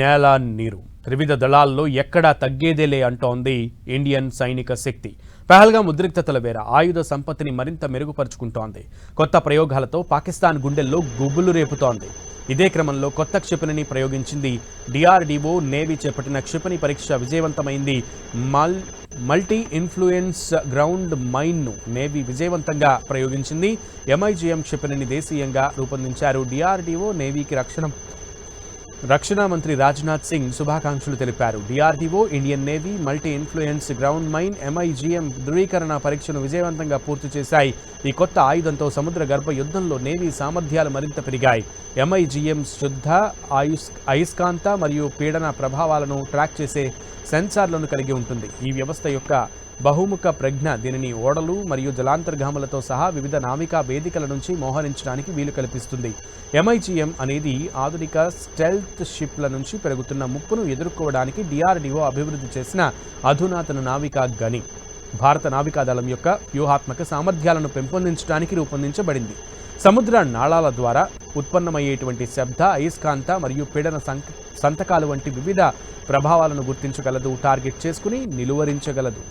నేల నీరు త్రివిధ దళాల్లో ఎక్కడా తగ్గేదేలే అంటోంది ఇండియన్ సైనిక శక్తి. పహల్గామ్ ఉద్రిక్తతల వేర ఆయుధ సంపత్తిని మరింత మెరుగుపరుచుకుంటోంది. కొత్త ప్రయోగాలతో పాకిస్తాన్ గుండెల్లో గుబులు రేపుతోంది. ఇదే క్రమంలో కొత్త క్షిపణిని ప్రయోగించింది డిఆర్డీఓ. నేవీ చేపట్టిన క్షిపణి పరీక్ష విజయవంతమైంది. మల్టీ ఇన్ఫ్లుయెన్స్ గ్రౌండ్ మైన్ను నేవీ విజయవంతంగా ప్రయోగించింది. ఎంఐజీఎం క్షిపణిని దేశీయంగా రూపొందించారు. డిఆర్డీఓ నేవీకి రక్షణ మంత్రి రాజ్నాథ్ సింగ్ శుభాకాంక్షలు తెలిపారు. DRDO, Indian Navy multi influence ground mine MIGM ధృవీకరణ పరీక్షను విజయవంతంగా పూర్తి చేశాయి. ఈ కొత్త ఆయుధంతో సముద్ర గర్భ యుద్ధంలో నేవీ సామర్థ్యాలు మరింత పెరిగాయి. ఎంఐజీఎం శుద్ధ అయస్కాంత మరియు పీడన ప్రభావాలను ట్రాక్ చేసే సెన్సార్లను కలిగి ఉంటుంది. ఈ వ్యవస్థ యొక్క బహుముఖ ప్రజ్ఞ దీనిని ఓడలు మరియు జలాంతర్గాములతో సహా వివిధ నావికా వేదికల నుంచి మోహరించడానికి వీలు కల్పిస్తుంది. ఎంఐజీఎం అనేది ఆధునిక స్టెల్త్ షిప్ల నుంచి పెరుగుతున్న ముప్పును ఎదుర్కోవడానికి డిఆర్డీఓ అభివృద్ధి చేసిన అధునాతన నావికా గని. భారత నావికాదళం యొక్క వ్యూహాత్మక సామర్థ్యాలను పెంపొందించడానికి రూపొందించబడింది. సముద్ర నాళాల ద్వారా ఉత్పన్నమయ్యేటువంటి శబ్ద, అయస్కాంత మరియు పీడన సంతకాలు వంటి వివిధ ప్రభావాలను గుర్తించగలదు, టార్గెట్ చేసుకుని నిలువరించగలదు.